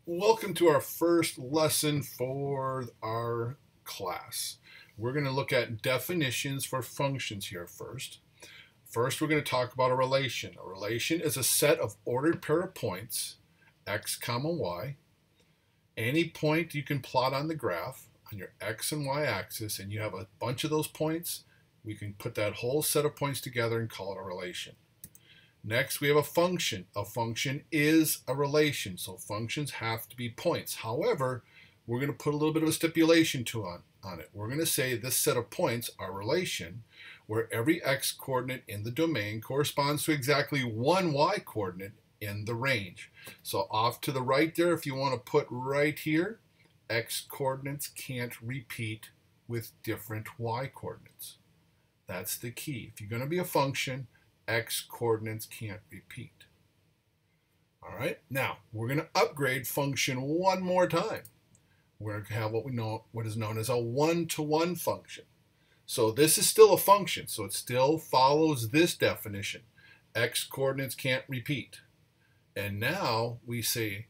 Welcome to our first lesson for our class. We're going to look at definitions for functions here first. First, we're going to talk about a relation. A relation is a set of ordered pair of points, x comma y. Any point you can plot on the graph on your x and y axis, and you have a bunch of those points, we can put that whole set of points together and call it a relation. Next, we have a function. A function is a relation, so functions have to be points. However, we're going to put a little bit of a stipulation on it. We're going to say this set of points are a relation where every x coordinate in the domain corresponds to exactly one y coordinate in the range. So off to the right there, if you want to put right here, x coordinates can't repeat with different y coordinates. That's the key. If you're going to be a function, x coordinates can't repeat. All right, now we're going to upgrade function one more time. We're going to have what is known as a one-to-one function. So this is still a function, so it still follows this definition. X coordinates can't repeat. And now we say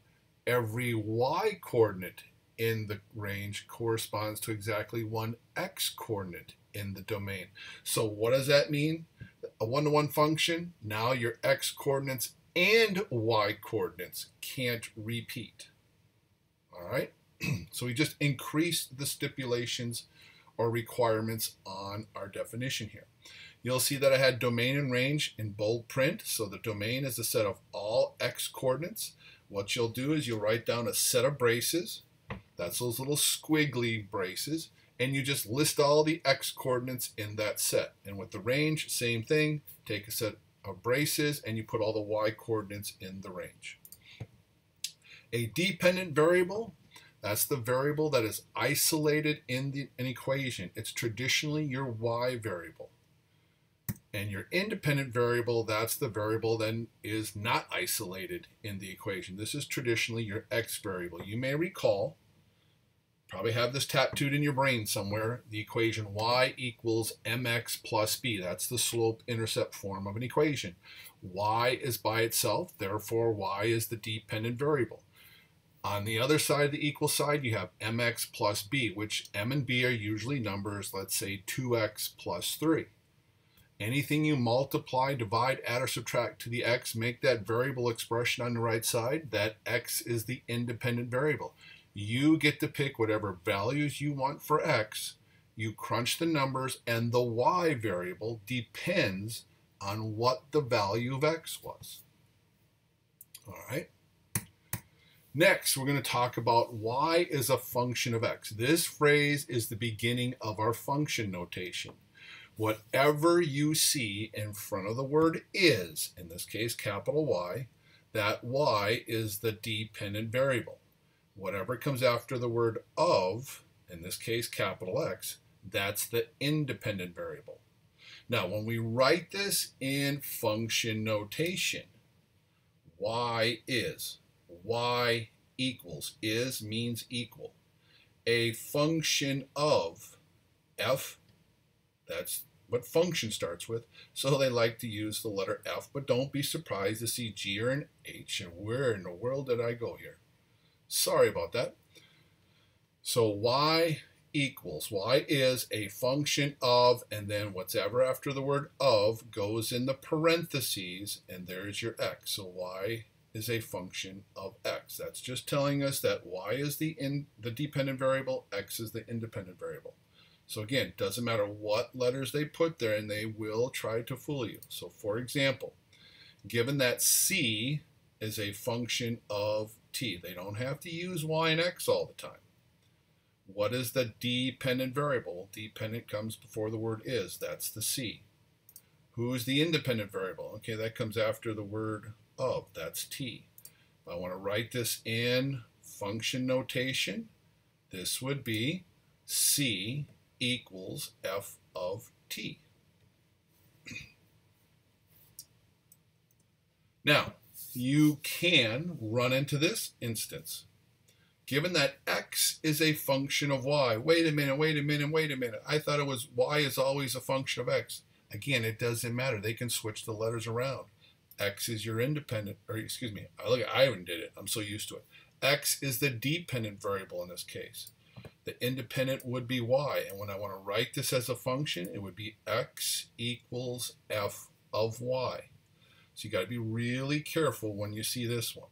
every y coordinate in the range corresponds to exactly one x coordinate in the domain. So what does that mean? A one-to-one function, now your x coordinates and y coordinates can't repeat. All right, so we just increased the stipulations or requirements on our definition here. You'll see that I had domain and range in bold print. So the domain is a set of all x coordinates. What you'll do is you'll write down a set of braces. That's those little squiggly braces. And you just list all the x coordinates in that set. And with the range, same thing. Take a set of braces and you put all the y coordinates in the range. A dependent variable, that's the variable that is isolated in an equation. It's traditionally your y variable. And your independent variable, that's the variable that is not isolated in the equation. This is traditionally your x variable. You may recall, probably have this tattooed in your brain somewhere, the equation y equals mx plus b. That's the slope-intercept form of an equation. Y is by itself, therefore y is the dependent variable. On the other side of the equal side, you have mx plus b, which m and b are usually numbers, let's say 2x plus 3. Anything you multiply, divide, add, or subtract to the x, make that variable expression on the right side. That x is the independent variable. You get to pick whatever values you want for x. You crunch the numbers, and the y variable depends on what the value of x was. All right. Next, we're going to talk about y is a function of x. This phrase is the beginning of our function notation. Whatever you see in front of the word is, in this case capital Y, that y is the dependent variable. Whatever comes after the word of, in this case capital X, that's the independent variable. Now when we write this in function notation, y is, y equals, is means equal. A function of f, that's what function starts with, so they like to use the letter F, but don't be surprised to see G or an H, and where in the world did I go here? Sorry about that. So y equals, y is a function of, and then whatever after the word of goes in the parentheses, and there's your x. So y is a function of x. That's just telling us that y is the dependent variable, x is the independent variable. So again, it doesn't matter what letters they put there, and they will try to fool you. So for example, given that c is a function of t, they don't have to use y and x all the time. What is the dependent variable? Dependent comes before the word is. That's the c. Who is the independent variable? Okay, that comes after the word of. That's t. If I want to write this in function notation, this would be c equals f of t. Now, you can run into this instance. Given that x is a function of y, wait a minute, I thought it was y is always a function of x. Again, it doesn't matter. They can switch the letters around. X is your independent, or excuse me, look, I even did it. I'm so used to it. X is the dependent variable in this case. The independent would be y. And when I want to write this as a function, it would be x equals f of y. So you got to be really careful when you see this one.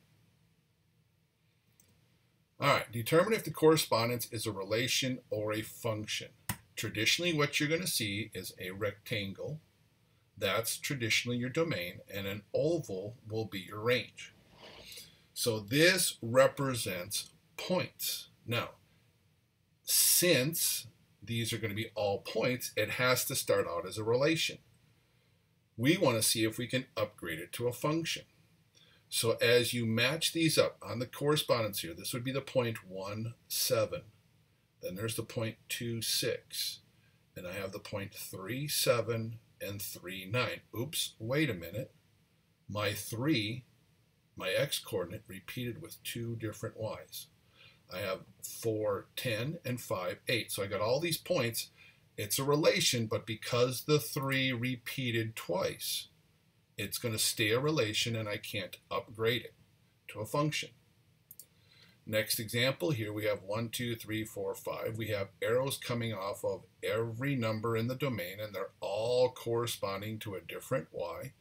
All right, determine if the correspondence is a relation or a function. Traditionally, what you're going to see is a rectangle. That's traditionally your domain, and an oval will be your range. So this represents points. Now, since these are going to be all points, it has to start out as a relation. We want to see if we can upgrade it to a function. So as you match these up on the correspondence here, this would be the point 1, 7. Then there's the point 2, 6. And I have the point 3, 7 and 3, 9. Oops, wait a minute. My 3, my x-coordinate, repeated with 2 different y's. I have 4, 10, and 5, 8. So I got all these points. It's a relation, but because the 3 repeated twice, it's going to stay a relation and I can't upgrade it to a function. Next example, here we have 1, 2, 3, 4, 5. We have arrows coming off of every number in the domain, and they're all corresponding to a different y.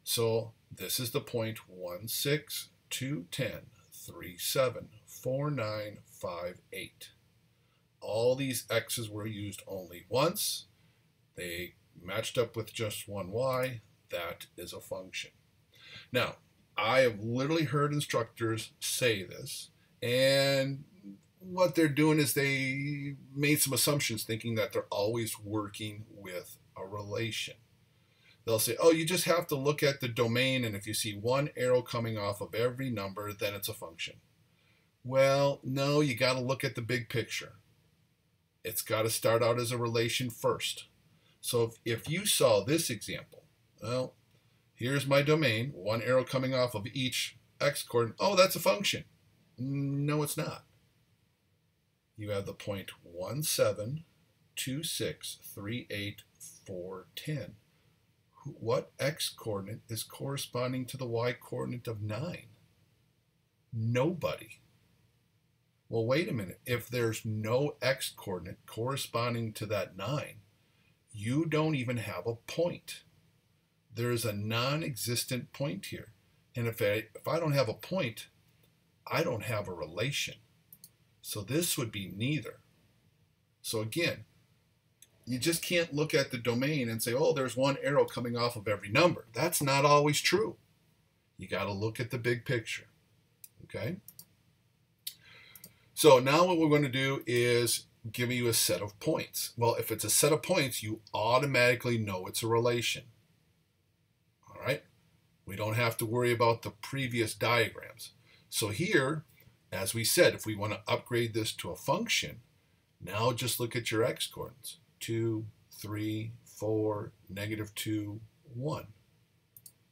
So this is the point 1, 6, 2, 10, 3, 7, 4, 9, 5, 8. All these x's were used only once. They matched up with just one y. That is a function. Now, I have literally heard instructors say this, and what they're doing is they made some assumptions thinking that they're always working with a relation. They'll say, oh, you just have to look at the domain, and if you see one arrow coming off of every number, then it's a function. Well, no, you got to look at the big picture. It's got to start out as a relation first. So if you saw this example, well, here's my domain, one arrow coming off of each x-coordinate. Oh, that's a function. No, it's not. You have the point 1, 7, 2, 6, 3, 8, 4, 10. What x-coordinate is corresponding to the y-coordinate of 9? Nobody. Well, wait a minute. If there's no x-coordinate corresponding to that 9, you don't even have a point. There's a non-existent point here. And if I don't have a point, I don't have a relation. So this would be neither. So again, you just can't look at the domain and say, oh, there's one arrow coming off of every number. That's not always true. You got to look at the big picture. Okay? So now what we're going to do is give you a set of points. Well, if it's a set of points, you automatically know it's a relation. All right? We don't have to worry about the previous diagrams. So here, as we said, if we want to upgrade this to a function, now just look at your x-coordinates. 2, 3, 4, -2, 1.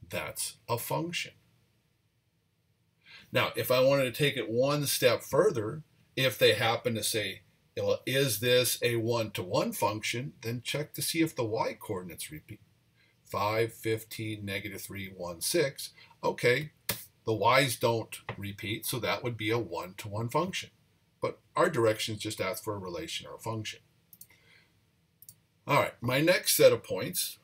That's a function. Now, if I wanted to take it one step further, if they happen to say, well, is this a one-to-one function, then check to see if the y-coordinates repeat. 5, 15, -3, 1, 6. Okay, the y's don't repeat, so that would be a one-to-one function. But our directions just ask for a relation or a function. All right, my next set of points,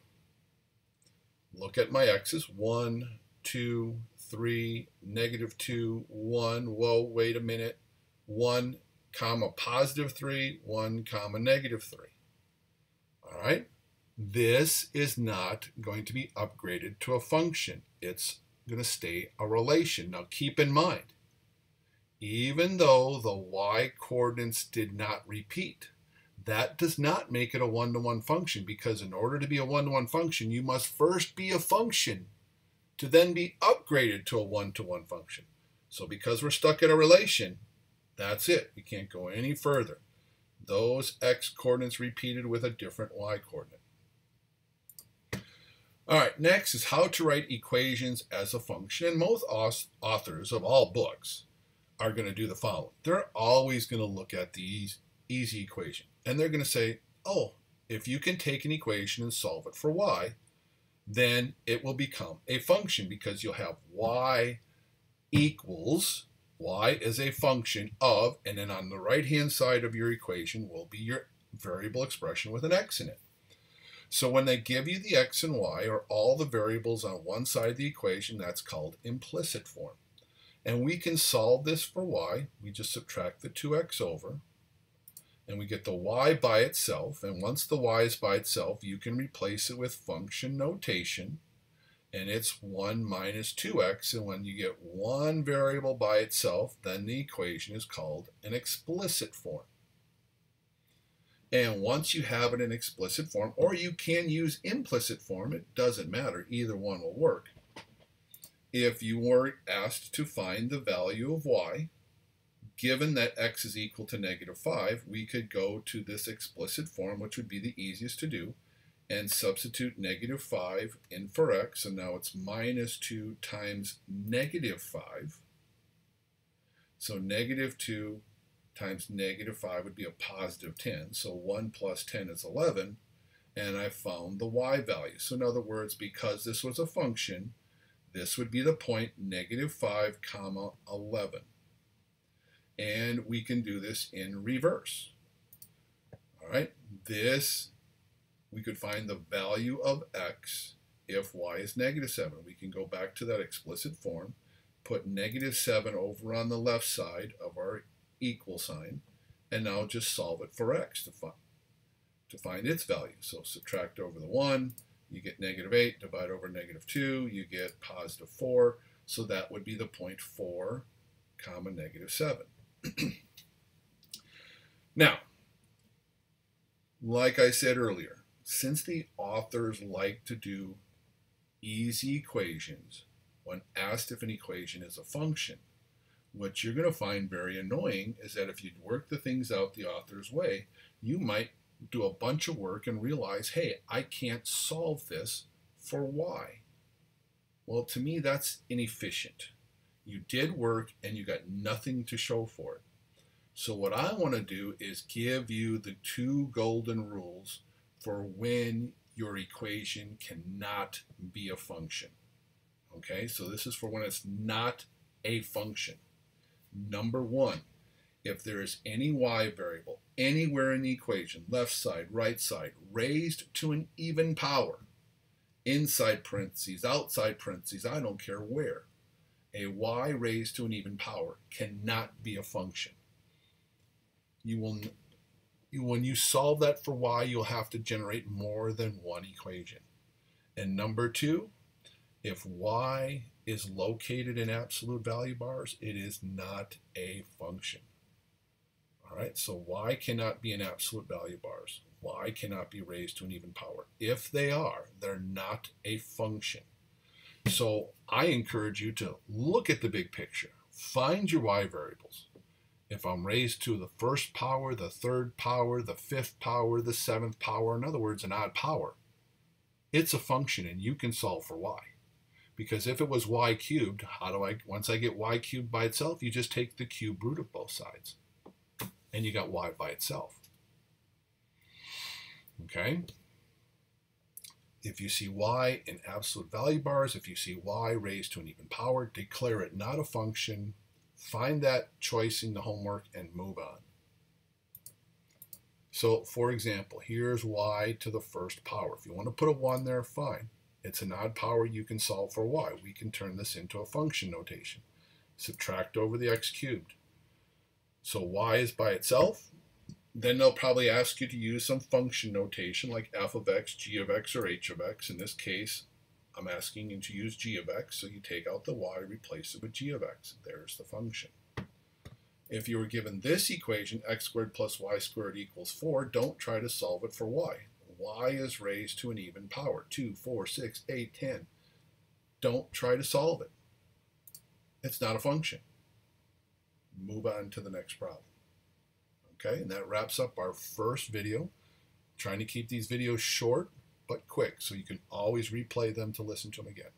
look at my x's. 1, 2, 3, -2, 1. Whoa, wait a minute. 1, comma, +3, 1, comma, -3. All right? This is not going to be upgraded to a function. It's going to stay a relation. Now keep in mind, even though the y-coordinates did not repeat, that does not make it a one-to-one function, because in order to be a one-to-one function, you must first be a function to then be upgraded to a one-to-one function. So because we're stuck in a relation, that's it. We can't go any further. Those x-coordinates repeated with a different y-coordinate. All right, next is how to write equations as a function. And most authors of all books are going to do the following. They're always going to look at the easy equation. And they're going to say, oh, if you can take an equation and solve it for y, then it will become a function, because you'll have y equals, Y is a function of, and then on the right-hand side of your equation will be your variable expression with an x in it. So when they give you the x and y, or all the variables on one side of the equation, that's called implicit form. And we can solve this for y. We just subtract the 2x over, and we get the y by itself. And once the y is by itself, you can replace it with function notation, and it's 1 minus 2x. And when you get one variable by itself, then the equation is called an explicit form. And once you have it in explicit form, or you can use implicit form, it doesn't matter, either one will work. If you were asked to find the value of y, given that x is equal to -5, we could go to this explicit form, which would be the easiest to do, and substitute -5 in for x, and now it's -2 times -5. So -2 times -5 would be a positive 10. So 1 plus 10 is 11, and I found the y value. So in other words, because this was a function, this would be the point -5 comma 11. And we can do this in reverse. All right, we could find the value of x if y is -7. We can go back to that explicit form, put -7 over on the left side of our equal sign, and now just solve it for x to find its value. So subtract over the 1, you get -8, divide over -2, you get positive 4, so that would be the point 4 comma -7. Now, like I said earlier, since the authors like to do easy equations when asked if an equation is a function, what you're going to find very annoying is that if you work the things out the author's way, you might do a bunch of work and realize, hey, I can't solve this for y. Well, to me, that's inefficient. You did work and you got nothing to show for it. So what I want to do is give you the 2 golden rules for when your equation cannot be a function. Okay, so this is for when it's not a function. Number 1, if there is any y variable anywhere in the equation, left side, right side, raised to an even power, inside parentheses, outside parentheses, I don't care where, a y raised to an even power cannot be a function. When you solve that for y, you'll have to generate more than one equation. And number 2, if y is located in absolute value bars, it is not a function. All right, so y cannot be in absolute value bars. Y cannot be raised to an even power. If they are, they're not a function. So I encourage you to look at the big picture. Find your y variables. If I'm raised to the 1st power, the 3rd power, the 5th power, the 7th power, in other words, an odd power, it's a function and you can solve for y. Because if it was y cubed, once I get y cubed by itself, you just take the cube root of both sides. And you got y by itself. Okay? If you see y in absolute value bars, if you see y raised to an even power, declare it not a function. Find that choice in the homework and move on. So, for example, here's y to the 1st power. If you want to put a 1 there, fine. It's an odd power, you can solve for y. We can turn this into a function notation. Subtract over the x cubed. So y is by itself. Then they'll probably ask you to use some function notation like f of x, g of x, or h of x. In this case, I'm asking you to use g of x, so you take out the y, replace it with g of x. There's the function. If you were given this equation, x squared plus y squared equals 4, don't try to solve it for y. Y is raised to an even power, 2, 4, 6, 8, 10. Don't try to solve it. It's not a function. Move on to the next problem. Okay, and that wraps up our first video. Trying to keep these videos short but quick so you can always replay them to listen to them again.